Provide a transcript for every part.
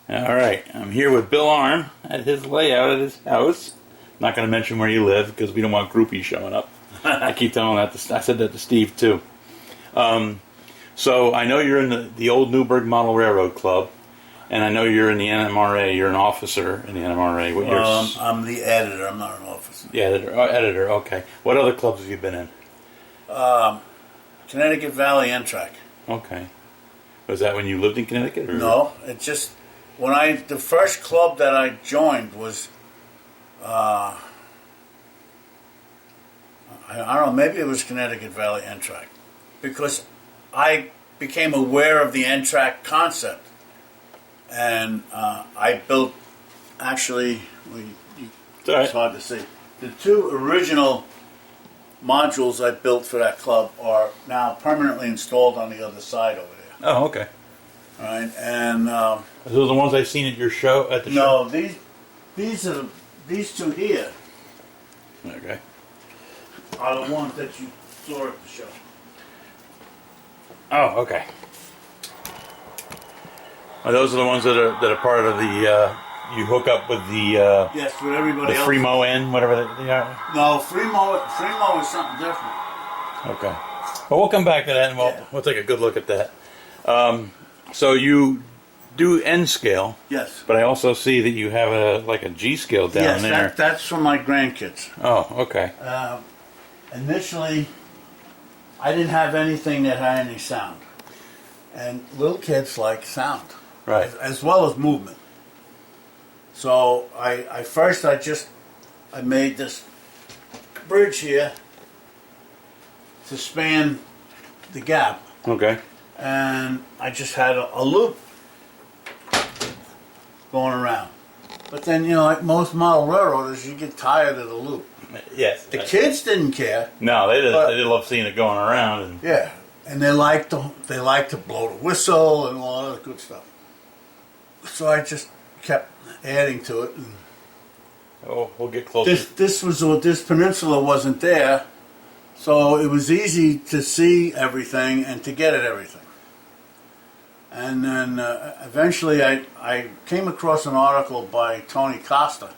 All right, I'm here with Bill Arm at his layout at his house. Not going to mention where you live because we don't want groupies showing up. I keep telling that. I said that to Steve too. So I know you're in the old Newburgh Model Railroad Club, and I know you're in the NMRA. You're an officer in the NMRA. I'm the editor. I'm not an officer. The editor. Oh, editor. Okay. What other clubs have you been in? Connecticut Valley N-Track. Okay. Was that when you lived in Connecticut? Or? No, it just the first club that I joined was I don't know, maybe it was Connecticut Valley N-Track, because I became aware of the N-Track concept, and I built, actually, it's hard to see, the two original modules I built for that club are now permanently installed on the other side over there. Oh, okay. All right, and those are the ones I've seen at your show at the show. no, these two here Okay. are the ones that you saw at the show. Oh, okay. Those are the ones that are part of the. You hook up with the. Yes, with everybody the else. Fremo N, whatever they are. No, Fremo is something different. Okay. Well, we'll come back to that, and we'll take a good look at that. So you do N scale. Yes. But I also see that you have a G scale down there. Yes, that's for my grandkids. Oh, okay. Initially, I didn't have anything that had any sound, and little kids like sound, Right. as well as movement. So I made this bridge here to span the gap, Okay. and I just had a loop going around. But then, like most model railroaders, you get tired of the loop. Yes. The kids didn't care. No, they didn't. But- They did love seeing it going around. And Yeah, and they like to blow the whistle and all that good stuff. So I just kept adding to it. And we'll get closer. this peninsula wasn't there, so it was easy to see everything and to get at everything. And then eventually I came across an article by Tony Costa,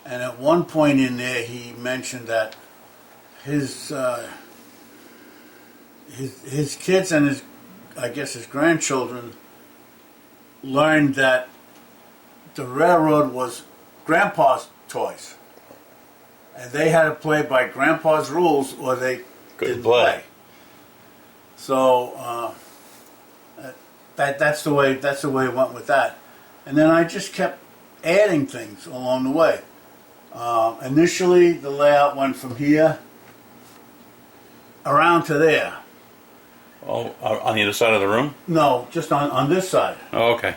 and at one point in there he mentioned that his kids and his grandchildren learned that the railroad was Grandpa's toys, and they had to play by Grandpa's rules or they Couldn't didn't play. So that's the way it went with that, and then I just kept adding things along the way. Initially, the layout went from here around to there. Oh, on the other side of the room? No, just on this side. Oh, okay.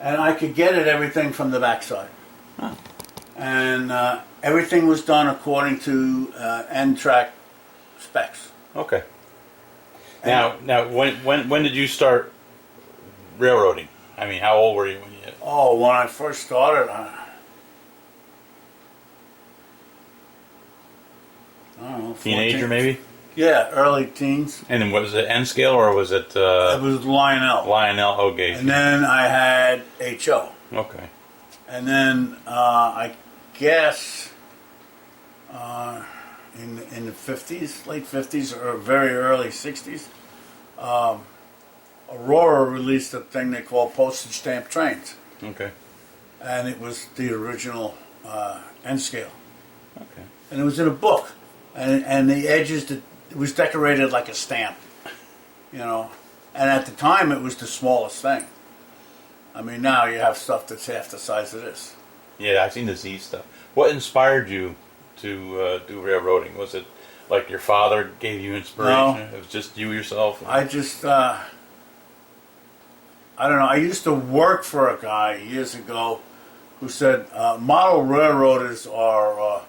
And I could get at everything from the back side. Huh. And everything was done according to N-Track specs. Okay. Now, when did you start railroading? I mean, how old were you when you? Oh, when I first started, I don't know. 14. Teenager, maybe? Yeah, early teens. And then was it N scale or was it? It was Lionel. Lionel O gauge. And then I had HO. Okay. And then I guess in the 50s, late 50s or very early 60s, Aurora released a thing they call postage stamp trains. Okay. And it was the original N scale. Okay. And it was in a book. And the edges, it was decorated like a stamp, And at the time, it was the smallest thing. I mean, now you have stuff that's half the size of this. Yeah, I've seen the Z stuff. What inspired you to do railroading? Was it like your father gave you inspiration? No. It was just you yourself? I just, I don't know. I used to work for a guy years ago who said model railroaders are,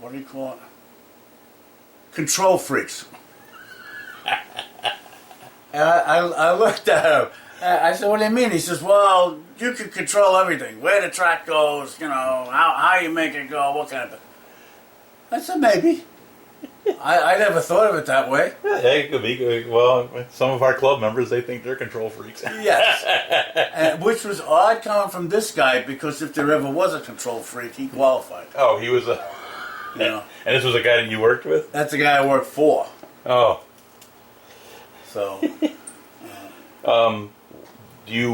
what do you call it? Control freaks. And I looked at him. I said, what do you mean? He says, well, you can control everything. Where the track goes, how you make it go, what kind of... I said, maybe. I never thought of it that way. Yeah, it could be. Well, some of our club members, they think they're control freaks. Yes. And, which was odd coming from this guy, because if there ever was a control freak, he qualified. Oh, he was a... You know, And this was a guy that you worked with? that's the guy I worked for. Oh. So, Do you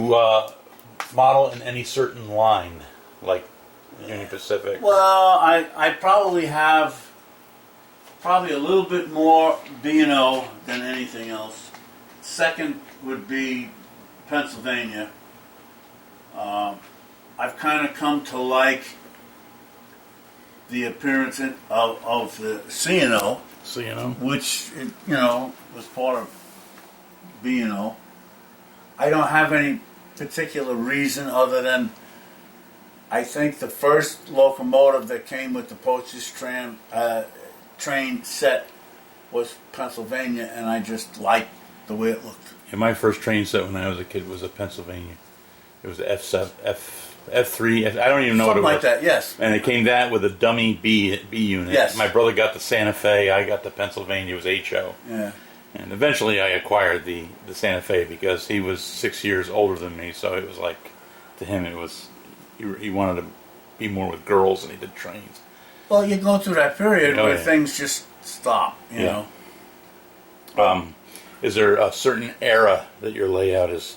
model in any certain line? Like Union Pacific? well, I probably have a little bit more B&O than anything else. Second would be Pennsylvania. I've kind of come to like the appearance of the C&O, So, you know. which was part of B&O. I don't have any particular reason other than I think the first locomotive that came with the postage train set was Pennsylvania, and I just liked the way it looked. And my first train set when I was a kid was a Pennsylvania. It was a F3, I don't even know Something what it like was. that, yes. And it came that with a dummy B unit. Yes. My brother got the Santa Fe, I got the Pennsylvania, it was HO. Yeah. And eventually I acquired the Santa Fe because he was 6 years older than me, so it was like, to him it was, he wanted to be more with girls than he did trains. Well, you go through that period Oh, where yeah. things just stop, you Yeah. know. Is there a certain era that your layout is?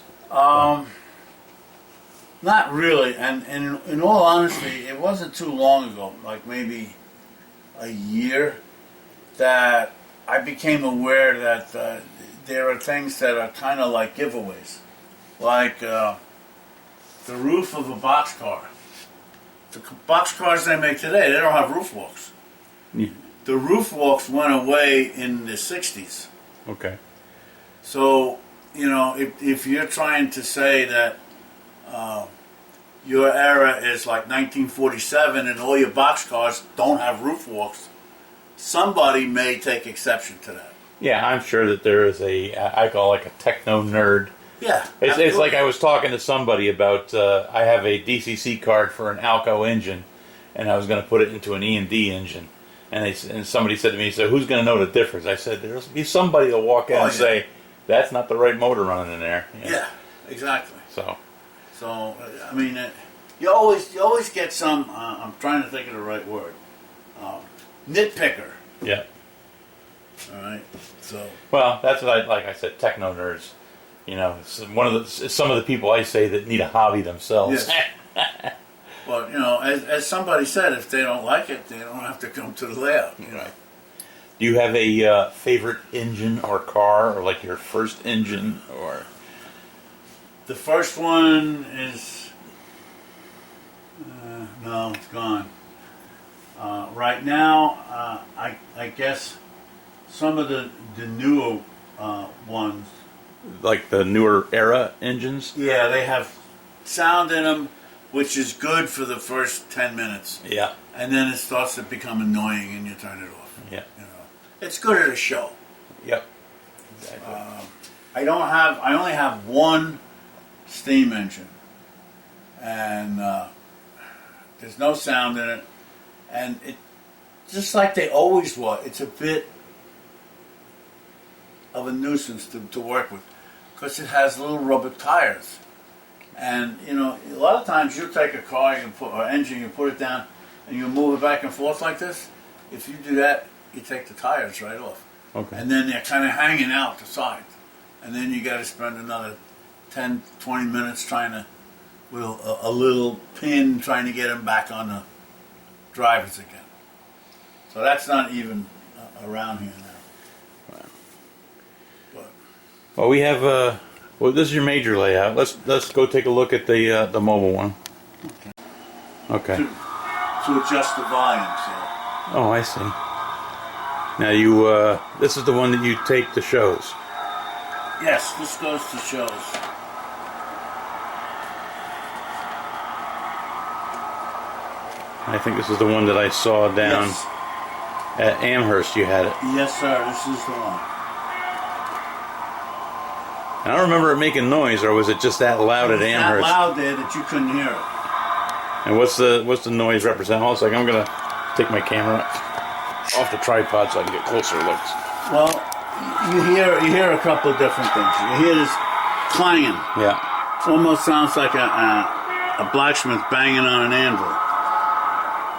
Not really, and in all honesty, it wasn't too long ago, like maybe a year, that I became aware that there are things that are kind of like giveaways, like the roof of a boxcar. The boxcars they make today, they don't have roof walks. Yeah. The roof walks went away in the 60s. Okay. So, if you're trying to say that your era is like 1947 and all your boxcars don't have roof walks, somebody may take exception to that. Yeah, I'm sure that there is I call like a techno nerd. Yeah. It's like I was talking to somebody about, I have a DCC card for an Alco engine, and I was going to put it into an E&D engine. And somebody said to me, so who's going to know the difference? I said, there'll be somebody that'll walk in and say, that's not the right motor running in there. Yeah, exactly. So, I mean, you always get some, I'm trying to think of the right word, nitpicker. yeah. All right. So, Well, that's what like I said, techno nerds. It's some of the people I say that need a hobby themselves. Yes. But, as somebody said, if they don't like it, they don't have to come to the layout. Right. Do you have a favorite engine or car, or like your first engine, or? The first one is, no, it's gone. Right now, I guess some of the newer ones, Like the newer era engines? yeah, they have sound in them, which is good for the first 10 minutes. Yeah. And then it starts to become annoying and you turn it off. Yeah. It's good at a show. Yep. Exactly. I only have one steam engine. And there's no sound in it. And it, just like they always were, it's a bit of a nuisance to work with. Because it has little rubber tires. And, a lot of times you'll take a car or engine, you put it down, and you move it back and forth like this. If you do that, you take the tires right off. Okay. And then they're kind of hanging out the side. And then you got to spend another 10, 20 minutes trying to, with a little pin, trying to get them back on the drivers again. So that's not even around here now. Wow. But Well, we have well, this is your major layout. Let's go take a look at the mobile one. Okay. to adjust the volume, so. Oh, I see. Now this is the one that you take to shows. Yes, this goes to shows. I think this is the one that I saw down Yes. at Amherst. You had it. Yes, sir, this is the one. And I don't remember it making noise, or was it just that loud at That Amherst? loud there that you couldn't hear it. And what's the noise represent? Hold on a second, I'm gonna take my camera. off the tripod so I can get closer looks. Well, you hear a couple of different things. You hear this clanging. Yeah. Almost sounds like a blacksmith banging on an anvil,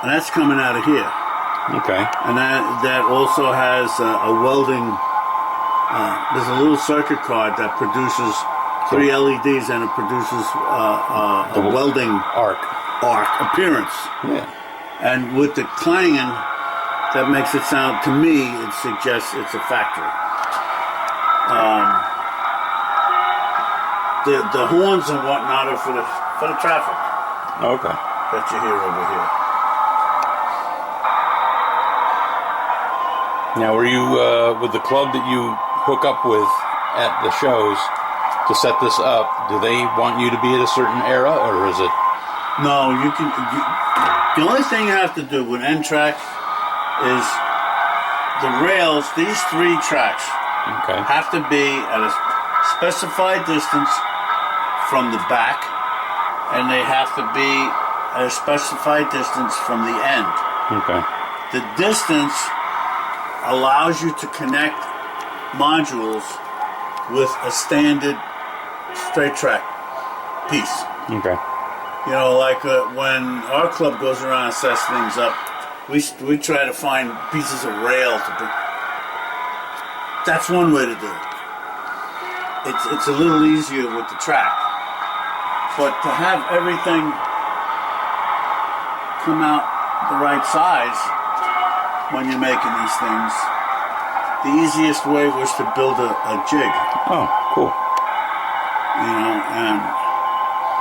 and that's coming out of here. Okay. And that also has a welding. There's a little circuit card that produces 3 LEDs, and it produces a welding arc appearance. Yeah. And with the clanging, that makes it sound, to me, it suggests it's a factory. The horns and whatnot are for the traffic Okay. that you hear over here. Now, were you with the club that you hook up with at the shows to set this up? Do they want you to be at a certain era, or is it? No, the only thing you have to do with N-Track is the rails. These 3 tracks Okay. have to be at a specified distance from the back, and they have to be at a specified distance from the end. Okay. The distance allows you to connect modules with a standard straight track piece. Okay. You know, like when our club goes around and sets things up, we try to find pieces of rail to put. That's one way to do it. It's a little easier with the track. But to have everything come out the right size when you're making these things, the easiest way was to build a jig. Oh, cool. You know, and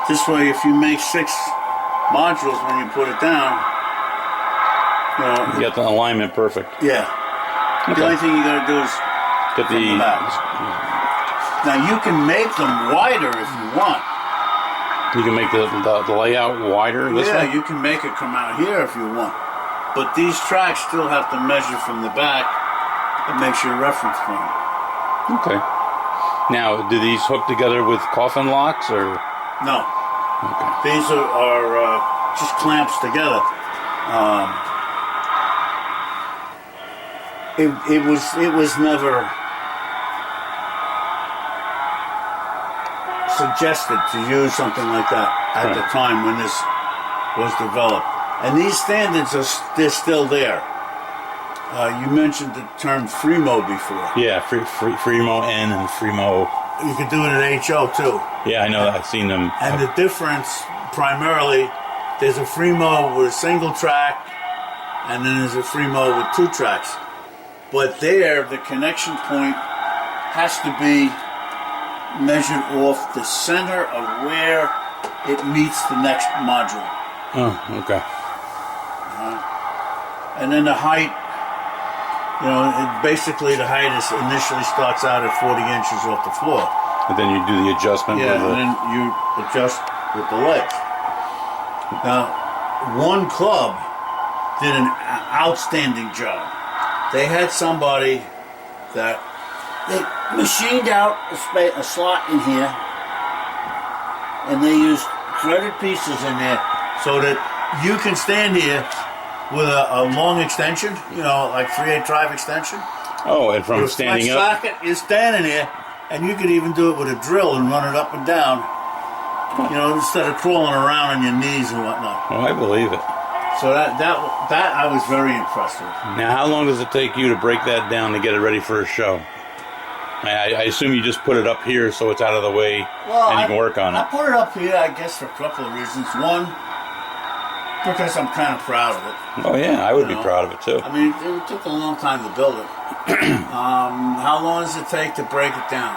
this way, if you make 6 modules when you put it down, you know, You got the alignment perfect. yeah. Okay. The only thing you gotta do is Get from the back. Now you can make them wider if you want. You can make the layout wider this Yeah, way? you can make it come out here if you want. But these tracks still have to measure from the back. It makes your reference point. Okay. Now, do these hook together with coffin locks, or? No, Okay. these are just clamps together. It was never suggested to use something like that at the Right. time when this was developed. And these standards they're still there. You mentioned the term Fremo before. Yeah, Fremo N and Fremo. You could do it at HO too. Yeah, I know. I've seen them. And the difference, primarily, there's a Fremo with a single track, and then there's a Fremo with 2 tracks. But there, the connection point has to be measured off the center of where it meets the next module. Oh, okay. And then the height, you know, basically the height initially starts out at 40 inches off the floor. And then you do the adjustment. Yeah, with and the, then you adjust with the legs. Now, one club did an outstanding job. They had somebody that they machined out a slot in here, and they used threaded pieces in there so that you can stand here with a long extension, you know, like 3/8 drive extension. oh, and from With a standing flat up. socket, you're standing there, and you could even do it with a drill and run it up and down, you know, instead of crawling around on your knees and whatnot. Oh, I believe it. So that I was very impressed with. Now, how long does it take you to break that down to get it ready for a show? I assume you just put it up here so it's out of the way and you can work on I it. put it up here, I guess, for a couple of reasons. One, because I'm kind of proud of it. Oh, yeah, I would You be know, proud of it too. I mean, it took a long time to build it. How long does it take to break it down?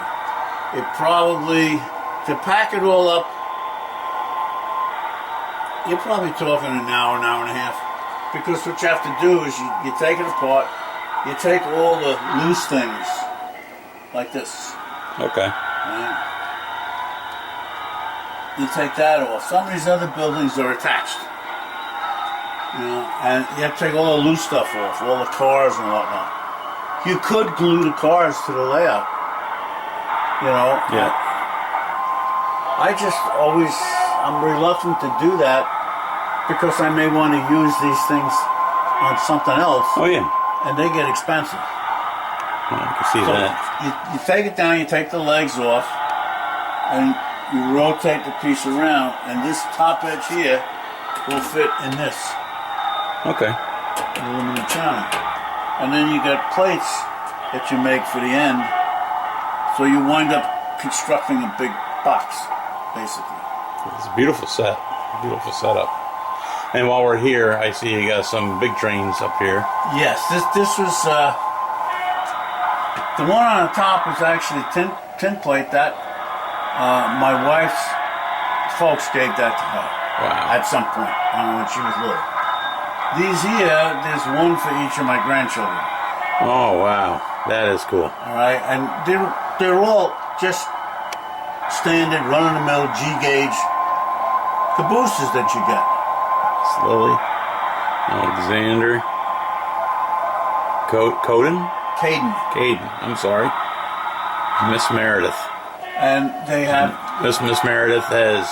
It probably, to pack it all up, you're probably talking an hour and a half. Because what you have to do is you take it apart, you take all the loose things, like this, Okay. right? You take that off. Some of these other buildings are attached. You know, and you have to take all the loose stuff off, all the cars and whatnot. You could glue the cars to the layout. You know, Yeah. I'm reluctant to do that because I may want to use these things on something else. Oh, yeah. and they get expensive. I can see So that. you take it down, you take the legs off, and you rotate the piece around, and this top edge here will fit in this Okay. aluminum channel. And then you got plates that you make for the end, so you wind up constructing a big box, basically. It's a beautiful set. Beautiful setup. And while we're here, I see you got some big trains up here. Yes, this was the one on the top was actually tin plate that my wife's folks gave that to her Wow. at some point. I don't know when she was little. These here, there's one for each of my grandchildren. Oh, wow. That is cool. All right, and they're all just standard run-of-the-mill G-gauge cabooses that you get. Slowly. Alexander. Coden? Caden. I'm sorry. Miss Meredith. And they have Miss Meredith has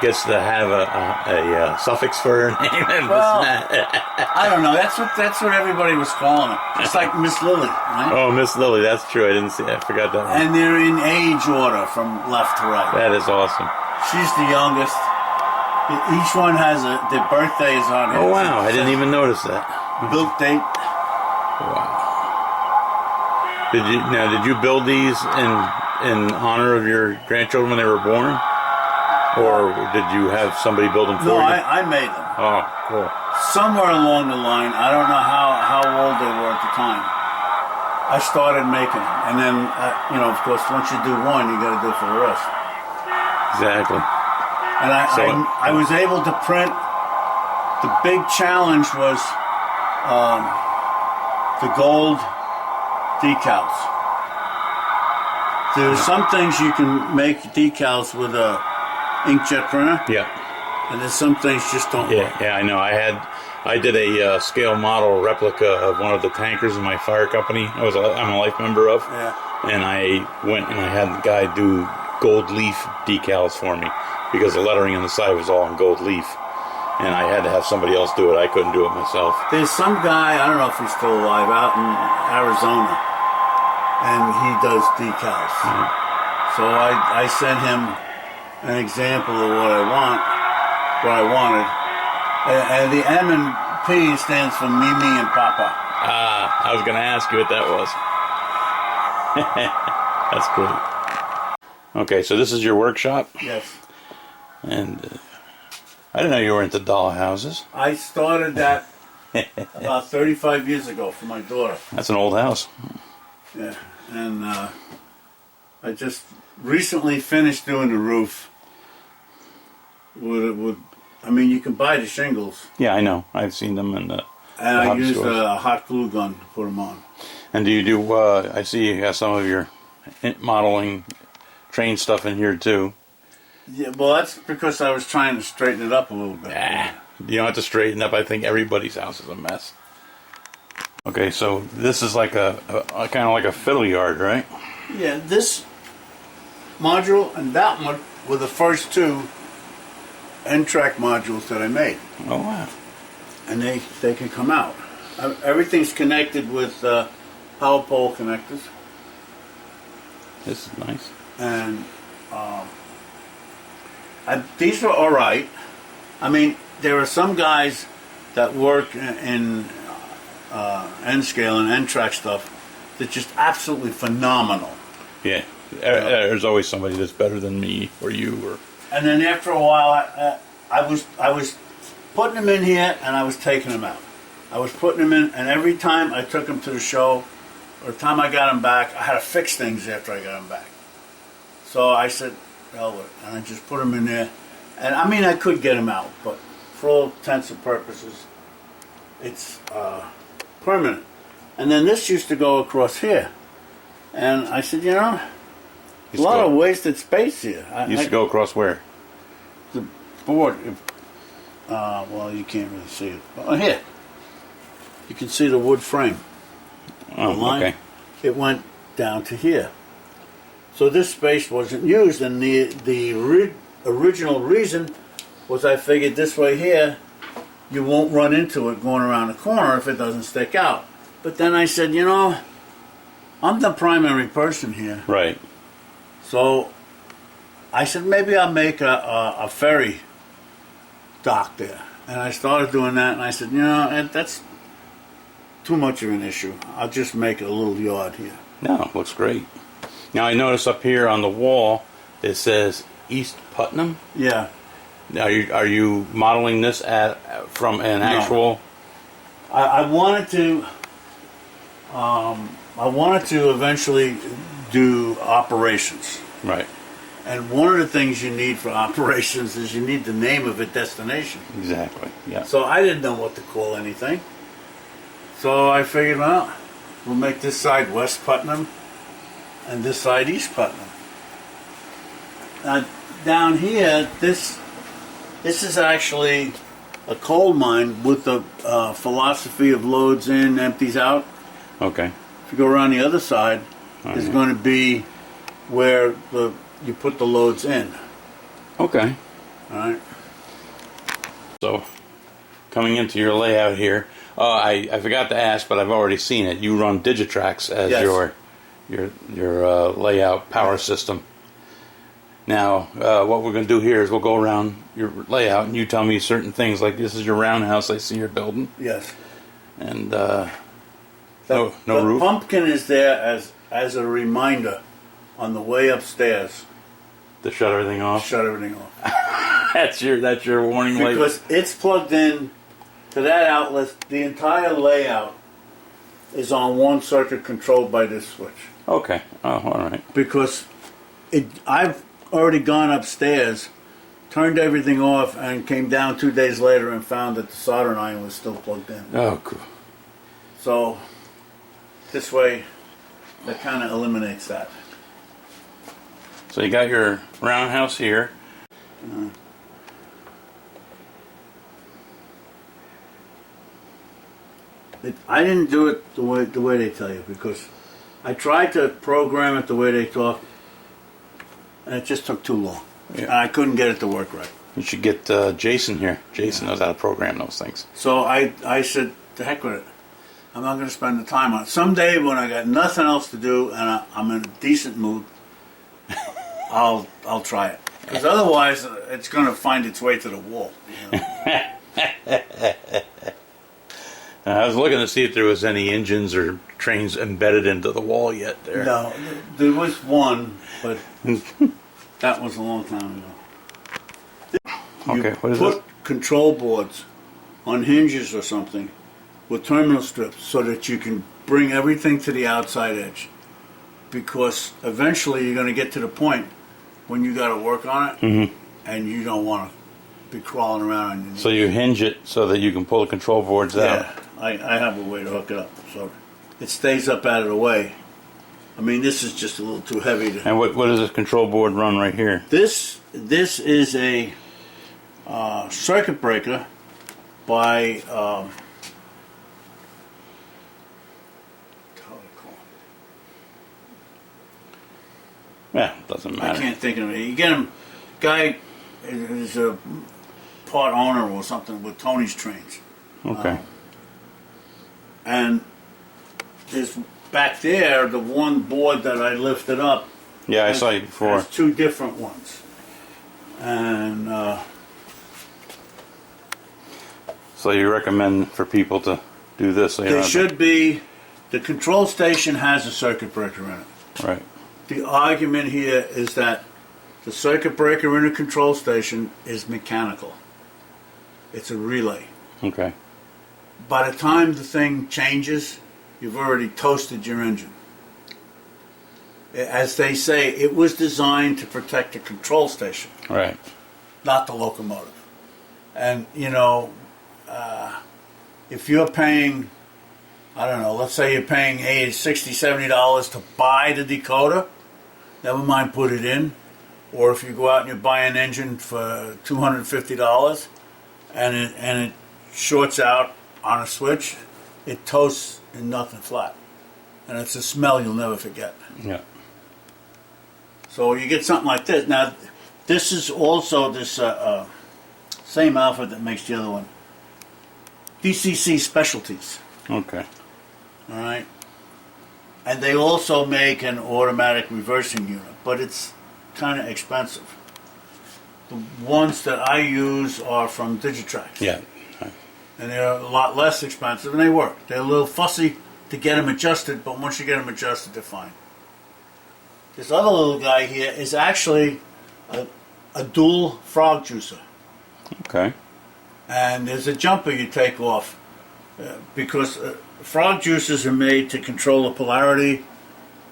gets to have a suffix for her name. Well, I don't know. That's what everybody was calling her. It's like Miss Lily, right? Oh, Miss Lily. That's true. I didn't see. I forgot that one. And they're in age order from left to right. That is awesome. She's the youngest. Each one has their birthdays on it. Oh wow! I didn't even notice that. Built date. Wow. Did you build these in honor of your grandchildren when they were born, or did you have somebody build them for No, you? I made them. Oh, cool. Somewhere along the line, I don't know how old they were at the time, I started making them. And then, of course, once you do one, you got to do it for the rest. Exactly. And I was able to print. The big challenge was the gold decals. There's some things you can make decals with a inkjet printer, Yeah. and there's some things just don't work. Yeah, I know. I did a scale model replica of one of the tankers in my fire company. I'm a life member of. Yeah. And I went and I had the guy do gold leaf decals for me because the lettering on the side was all in gold leaf. And I had to have somebody else do it. I couldn't do it myself. There's some guy, I don't know if he's still alive, out in Arizona, and he does decals. So I sent him an example of what I wanted. And the M and P stands for Mimi and Papa. I was going to ask you what that was. That's great. Okay, so this is your workshop, Yes. and I didn't know you were into doll houses. I started that about 35 years ago for my daughter. That's an old house. Yeah. And I just recently finished doing the roof. You can buy the shingles. Yeah, I know. I've seen them in the And I hobby used stores. a hot glue gun to put them on. And do you do, I see you have some of your modeling train stuff in here too. Yeah, well, that's because I was trying to straighten it up a little bit. You don't have to straighten up. I think everybody's house is a mess. Okay, so this is like a kind of like a fiddle yard, right? Yeah, this module and that one were the first two N-track modules that I made. Oh, wow. And they can come out. Everything's connected with power pole connectors. This is nice. And these are all right. I mean, there are some guys that work in N-scale and N-track stuff that's just absolutely phenomenal. Yeah. There's always somebody that's better than me or you or. And then after a while, I was putting them in here and I was taking them out. I was putting them in, and every time I took them to the show, or the time I got them back, I had to fix things after I got them back. So I said, hell with it, and I just put them in there. And I mean, I could get them out, but for all intents and purposes, it's permanent. And then this used to go across here. And I said, a lot of wasted space here. Used to go across where? The board, well, you can't really see it. Oh, here. You can see the wood frame. Oh, The line. okay. It went down to here. So this space wasn't used, and the original reason was I figured this way here, you won't run into it going around the corner if it doesn't stick out. But then I said, you know, I'm the primary person here. Right. So I said, maybe I'll make a ferry dock there. And I started doing that, and I said, you know, that's too much of an issue. I'll just make a little yard here. No, it looks great. Now I notice up here on the wall it says East Putnam. Yeah. Are you modeling this from an actual? I wanted to. I wanted to eventually do operations. Right. And one of the things you need for operations is you need the name of a destination. Exactly. Yeah. So I didn't know what to call anything. So I figured, well, we'll make this side West Putnam and this side East Putnam. Now, down here, this is actually a coal mine with the philosophy of loads in, empties out. Okay. If you go around the other side, is going to be where you put the loads in. Okay. All right. So, coming into your layout here, I forgot to ask, but I've already seen it. You run Digitrax as Yes. your layout power system. Now, what we're going to do here is we'll go around your layout, and you tell me certain things, like this is your roundhouse I see you're building, Yes. and The roof. pumpkin is there as a reminder on the way upstairs. To shut everything off. Shut everything off. That's your warning light. Because it's plugged in to that outlet. The entire layout is on one circuit controlled by this switch. Okay. Oh, all right. Because I've already gone upstairs, turned everything off, and came down 2 days later and found that the soldering iron was still plugged in. Oh, cool. So this way, that kind of eliminates that. So you got your roundhouse here. I didn't do it the way they tell you, because I tried to program it the way they talk, and it just took too long. Yeah. And I couldn't get it to work right. You should get Jason here. Jason knows how to program those things. So I said, to heck with it. I'm not going to spend the time on it. Someday when I got nothing else to do and I'm in a decent mood, I'll try it. Because otherwise, it's going to find its way to the wall. You know? I was looking to see if there was any engines or trains embedded into the wall yet there. No, there was one, but that was a long time ago. Okay, what is put this? control boards on hinges or something with terminal strips so that you can bring everything to the outside edge. Because eventually you're going to get to the point when you got to work on it, and you don't want to be crawling around on your knees. So you hinge it so that you can pull the control boards out. Yeah, I have a way to hook it up so it stays up out of the way. I mean, this is just a little too heavy to. And what does this control board run right here? This is a circuit breaker by how do they call it? Yeah, doesn't I matter. can't think of it. You get him, guy is a part owner or something with Tony's Trains, Okay. and there's back there the one board that I lifted up. Yeah, I saw you before. There's two different ones, and So you recommend for people to do this? So you there don't have should be. The control station has a circuit breaker in it. to- Right. The argument here is that the circuit breaker in a control station is mechanical. It's a relay. Okay. By the time the thing changes, you've already toasted your engine. As they say, it was designed to protect the control station, Right. not the locomotive. And, you know, if you're paying, I don't know, let's say you're paying $60, $70 to buy the decoder, never mind put it in. Or if you go out and you buy an engine for $250 and it shorts out on a switch, it toasts in nothing flat. And it's a smell you'll never forget. Yeah. So you get something like this. Now, this is also this same outfit that makes the other one. DCC Specialties. Okay. All right. And they also make an automatic reversing unit, but it's kind of expensive. The ones that I use are from Digitrax. Yeah. And they're a lot less expensive, and they work. They're a little fussy to get them adjusted, but once you get them adjusted, they're fine. This other little guy here is actually a dual frog juicer. Okay. And there's a jumper you take off because frog juicers are made to control the polarity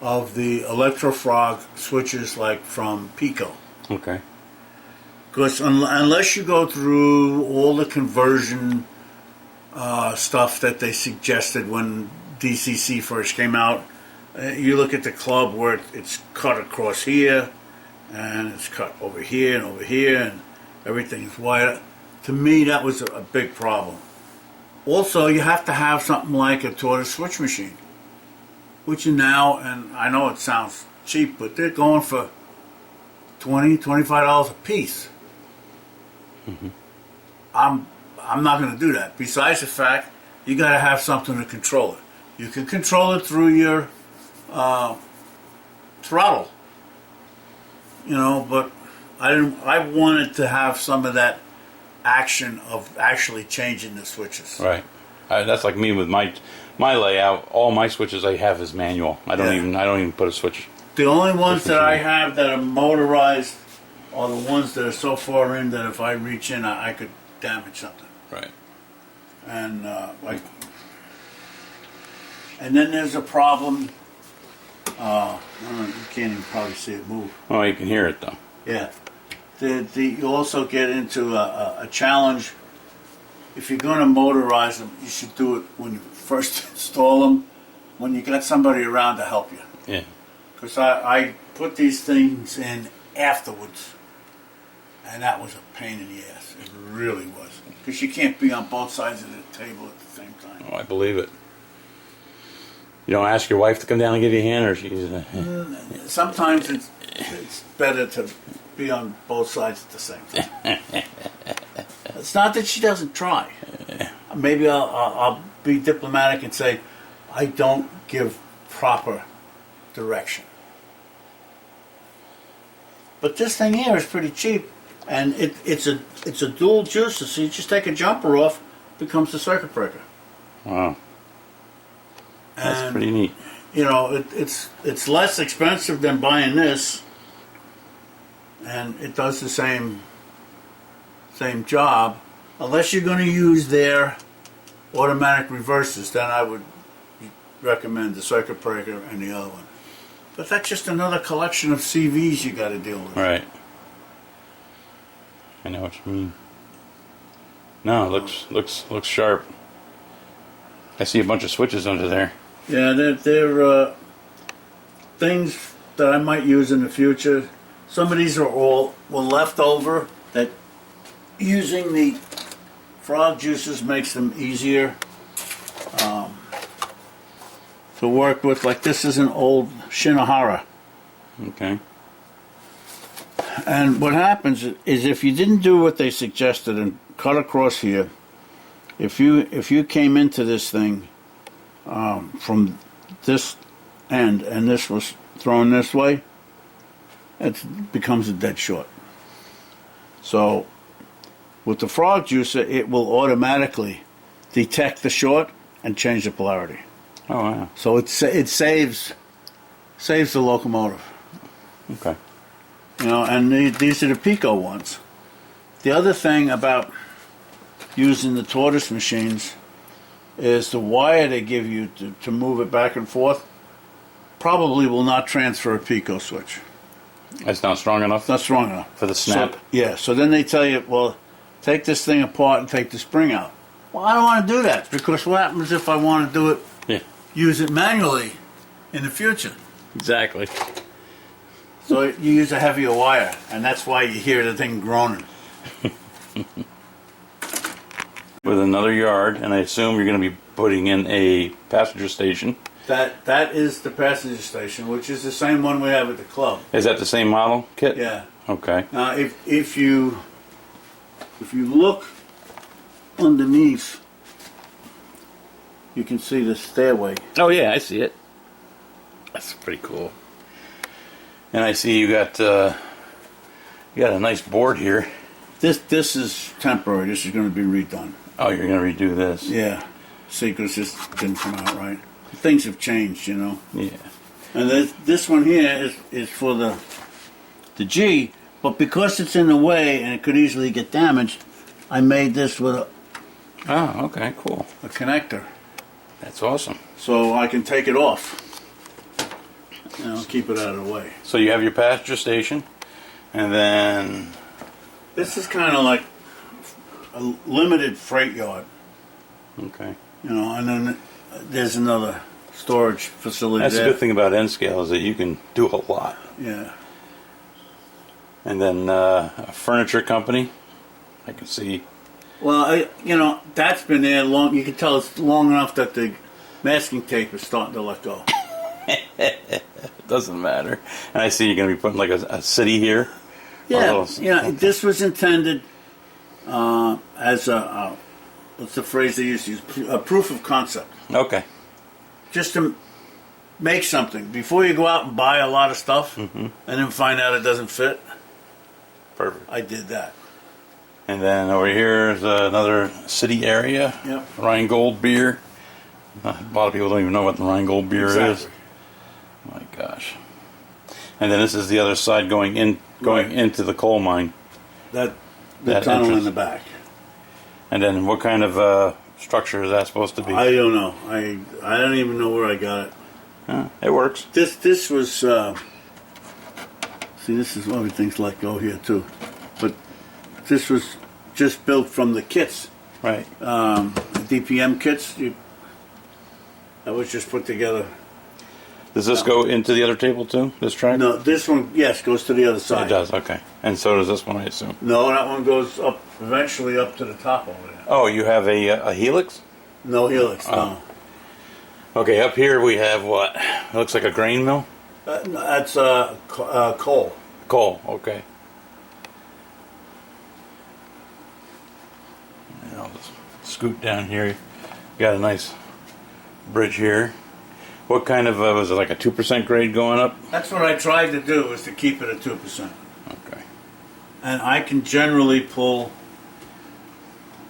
of the electrofrog switches, like from Pico. Okay. Because unless you go through all the conversion stuff that they suggested when DCC first came out, you look at the club where it's cut across here, and it's cut over here and everything is wired. To me, that was a big problem. Also, you have to have something like a tortoise switch machine, which are now, and I know it sounds cheap, but they're going for $20, $25 a piece. Mm-hmm. I'm not going to do that. Besides the fact, you got to have something to control it. You can control it through your throttle, but I wanted to have some of that action of actually changing the switches. Right. That's like me with my layout. All my switches I have is manual. I don't even put a switch. The only ones that I have that are motorized are the ones that are so far in that if I reach in, I could damage something. Right. And and then there's a problem. I don't know, you can't even probably see it move. Oh, you can hear it though. Yeah. You also get into a challenge. If you're going to motorize them, you should do it when you first install them, when you got somebody around to help you. Yeah. Because I put these things in afterwards, and that was a pain in the ass. It really was. Because you can't be on both sides of the table at the same time. Oh, I believe it. You don't ask your wife to come down and give you a hand, or she's... Sometimes it's better to be on both sides at the same time. It's not that she doesn't try. Maybe I'll be diplomatic and say I don't give proper direction. But this thing here is pretty cheap, and it's a dual juicer. So you just take a jumper off, it becomes the circuit breaker. Wow. That's And, pretty neat. It's less expensive than buying this, and it does the same job. Unless you're going to use their automatic reverses, then I would recommend the circuit breaker and the other one. But that's just another collection of CVs you got to deal with. Right. I know what you mean. No, it looks sharp. I see a bunch of switches under there. Yeah, they're things that I might use in the future. Some of these were left over that using the frog juices makes them easier to work with. Like this is an old Shinohara. Okay. And what happens is if you didn't do what they suggested and cut across here, if you came into this thing from this end and this was thrown this way, it becomes a dead short. So with the frog juicer, it will automatically detect the short and change the polarity. Oh, wow. So it saves the locomotive. Okay. And these are the Pico ones. The other thing about using the tortoise machines is the wire they give you to move it back and forth probably will not transfer a Pico switch. That's not strong enough? It's not strong enough. For the snap? So then they tell you, well, take this thing apart and take the spring out. Well, I don't want to do that, because what happens if I want to do it, use it manually in the future? Exactly. So you use a heavier wire, and that's why you hear the thing groaning. With another yard, and I assume you're going to be putting in a passenger station. That is the passenger station, which is the same one we have at the club. Is that the same model kit? Yeah. Okay. Now, if you look underneath you can see the stairway. Oh yeah, I see it. That's pretty cool. And I see you got a nice board here. This is temporary. This is going to be redone. Oh, you're gonna redo this? Yeah. See, because this didn't come out right. Things have changed, you know. Yeah. And this one here is for the G, but because it's in the way and it could easily get damaged, I made this with Oh, okay, cool. a connector, That's awesome. so I can take it off. You know, keep it out of the way. So you have your passenger station, and then This is kind of like a limited freight yard, okay. you know, and then there's another storage facility That's there. the good thing about N scale is that you can do a lot. Yeah. And then a furniture company. I can see. Well, you know, that's been there long. You can tell it's long enough that the masking tape is starting to let go. It doesn't matter. And I see you're going to be putting like a city here. Yeah, little- you know, this was intended as what's the phrase they used to use? A proof of concept. Okay. Just to make something before you go out and buy a lot of stuff and then find out it doesn't fit. Perfect. I did that. And then over here is another city area. Yep. Rheingold beer. A lot of people don't even know what the Rheingold beer is. Exactly. My gosh. And then this is the other side going Right. into the coal mine. The That tunnel entrance. in the back. And then what kind of structure is that supposed to be? I don't know. I don't even know where I got it. It works. This was see, this is everything's let go here too, but this was just built from the kits, Right. DPM kits. That was just put together. Does this go into the other table too? This track? No, this one, yes, goes to the other It side. does. Okay. And so does this one, I assume. No, that one goes up eventually up to the top over there. Oh, you have a helix? No helix. No, Okay. Up here we have what? It looks like a grain mill. that's coal. Coal. Okay. And I'll just scoot down here. You got a nice bridge here. What kind of was it? Like a 2% grade going up? That's what I tried to do, was to keep it at 2%. Okay. And I can generally pull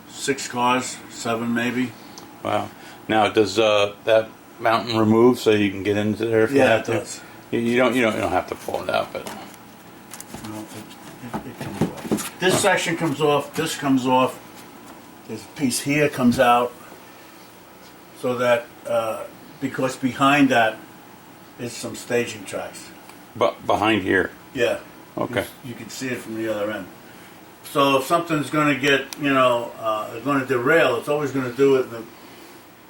6 cars, 7 maybe. Wow. Now, does that mountain remove so you can get into there if you Yeah, have it to? does. You don't have to pull it out, but No, it comes off. This section comes off. This comes off. There's a piece here comes out. So that because behind that is some staging tracks. behind here. Yeah. Okay. You can see it from the other end. So if something's going to get, going to derail, it's always going to do it in the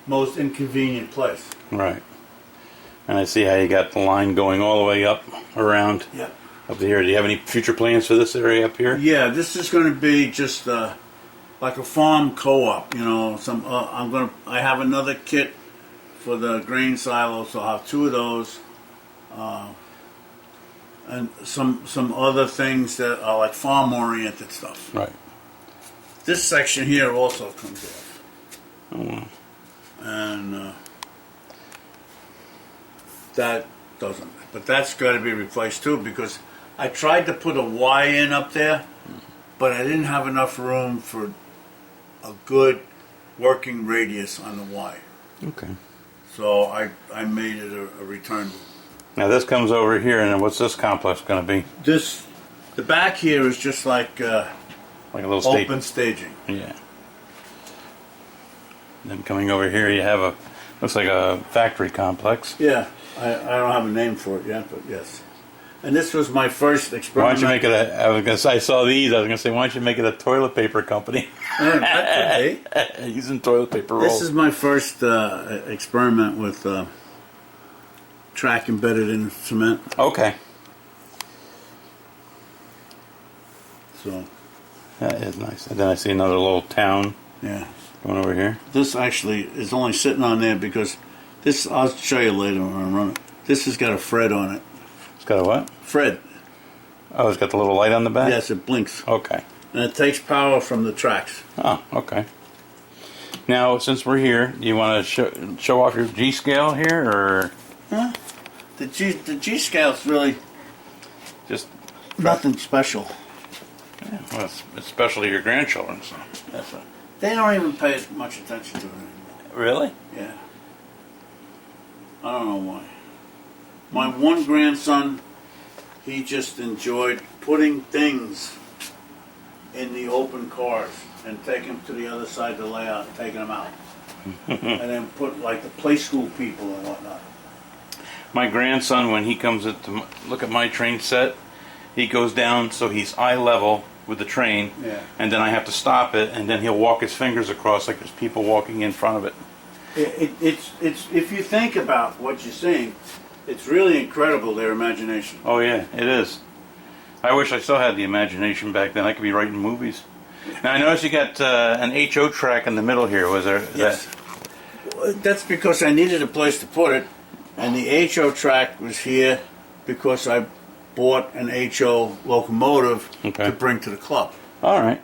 most inconvenient place. Right. And I see how you got the line going all the way up around Yeah. up here. Do you have any future plans for this area up here? Yeah, this is going to be just like a farm co-op. I have another kit for the grain silos, so I'll have 2 of those, and some other things that are like farm-oriented stuff. Right. This section here also comes off, Oh, wow. and that doesn't. But that's got to be replaced too, because I tried to put a Y in up there, but I didn't have enough room for a good working radius on the Y. Okay. So I made it a return loop. Now this comes over here, and then what's this complex going to be? The back here is just like Like a little state. open staging. Yeah. Then coming over here, you have looks like a factory complex. Yeah, I don't have a name for it yet, but yes. And this was my first Why experiment. don't you make it I was gonna say, I saw these. I was gonna say, why don't you make it a toilet paper company? That could be. Using toilet paper rolls. This is my first experiment with track embedded in cement. Okay. So That is nice. And then I see another little town yeah, going over here. this actually is only sitting on there because this. I'll show you later when I run it. This has got a Fred on it. It's got a what? Fred. Oh, it's got the little light on the back? Yes, it blinks, Okay. and it takes power from the tracks. Oh, okay. Now, since we're here, do you want to show off your G scale here, or Huh? The G scale's really just? nothing special. Yeah, well, it's special to your grandchildren. So. That's right. They don't even pay much attention to it anymore. Really? Yeah. I don't know why. My one grandson, he just enjoyed putting things in the open cars and taking them to the other side of the layout and taking them out. And then put like the play school people and whatnot. My grandson, when he comes to look at my train set, he goes down so he's eye level with the train, Yeah. and then I have to stop it, and then he'll walk his fingers across like there's people walking in front of it. It's if you think about what you're seeing, it's really incredible, their imagination. Oh yeah, it is. I wish I still had the imagination back then. I could be writing movies. Now I noticed you got an HO track in the middle here. Was there? Yes. That's because I needed a place to put it, and the HO track was here because I bought an HO locomotive Okay. to bring to the club. All right.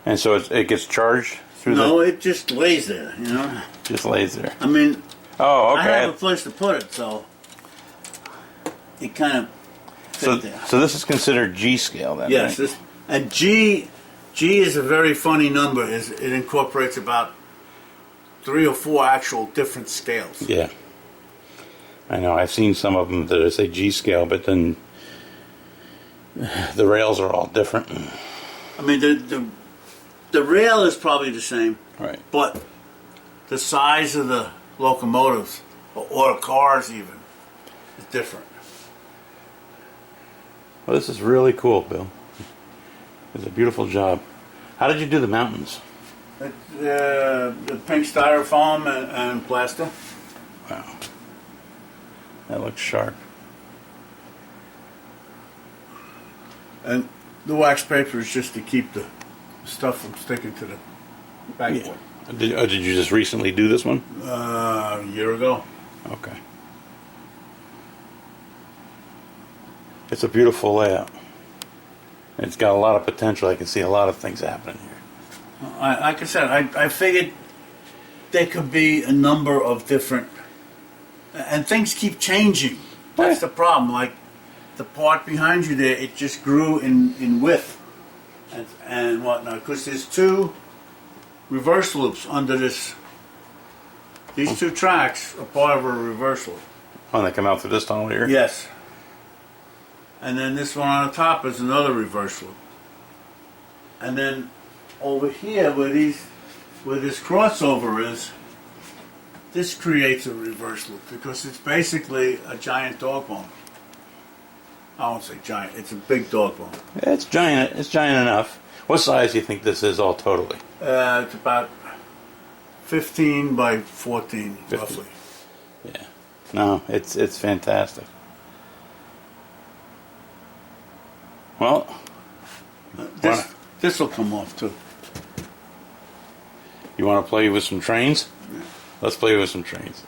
And so it gets charged through No, it just lays there, you know. just lays there. I mean, Oh, I have a okay. place to put it, so it kind of So, fit there. so this is considered G scale then, Yes, right? and G is a very funny number. It incorporates about 3 or 4 actual different scales. Yeah. I know. I've seen some of them that say G scale, but then the rails are all different. I mean, the rail is probably the same, Right. but the size of the locomotives or the cars even is different. Well, this is really cool, Bill. It's a beautiful job. How did you do the mountains? The pink styrofoam and plaster. Wow. That looks sharp. And the wax paper is just to keep the stuff from sticking to the backboard. Did you just recently do this one? A year ago. Okay. It's a beautiful layout. It's got a lot of potential. I can see a lot of things happening here. Like I said, I figured there could be a number of different, and things keep changing. That's the problem. Like the part behind you there, it just grew in width and whatnot. Because there's 2 reverse loops under this. These 2 tracks are part of a reverse loop. Oh, they come out through this tunnel here? Yes. And then this one on the top is another reverse loop. And then over here where this crossover is, this creates a reverse loop because it's basically a giant dog bone. I won't say giant, it's a big dog bone. It's giant. It's giant enough. What size do you think this is all totally? It's about 15 by 14 50. roughly. Yeah. No, it's fantastic. Well, This will come off too. you want to play with some trains? Let's play with some trains.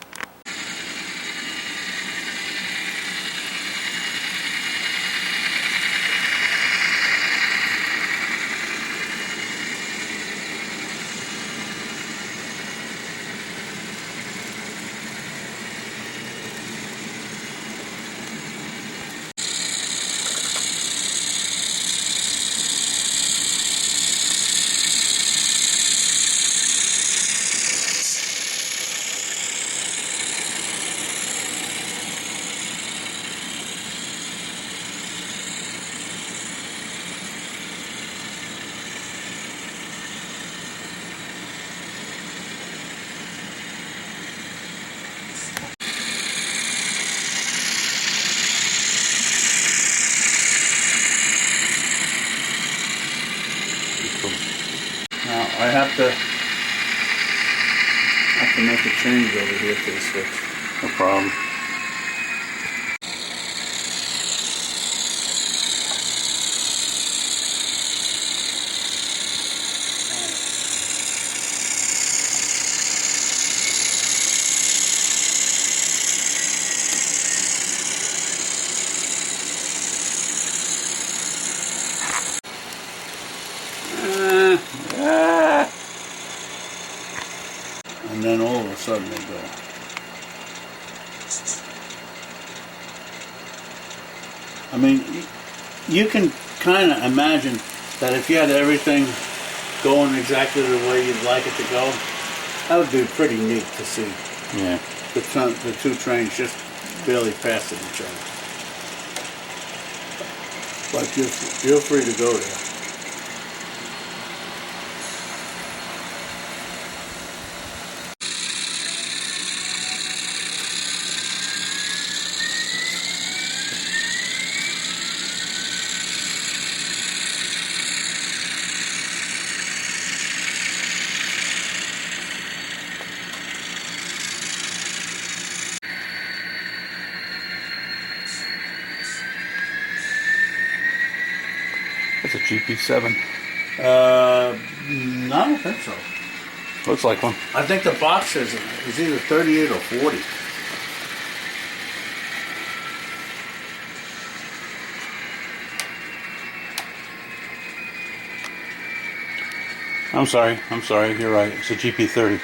Now I have to make a change over here to the switch. No problem. Ah. sudden they go. I mean, you can kind of imagine that if you had everything going exactly the way you'd like it to go, that would be pretty neat to see. Yeah. The two trains just barely passing each other. But you're free to go there. That's a GP7. I don't think so. Looks like one. I think the box is either 38 or 40. I'm sorry. You're right. It's a GP30.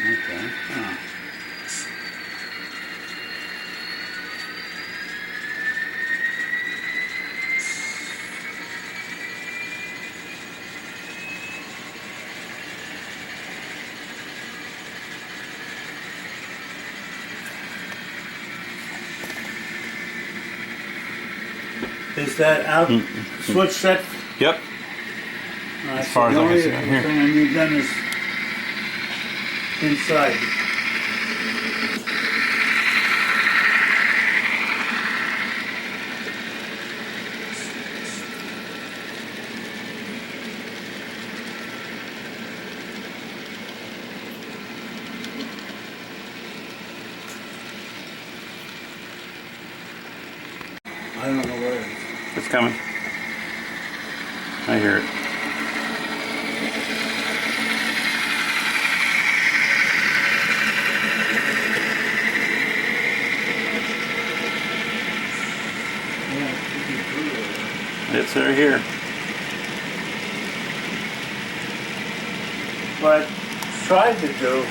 Okay. Huh. Is that out switch set? Yep. As far as I can see right here. The thing I need then is inside. I don't know where it is. It's coming. I hear it. It's right here. What I tried to do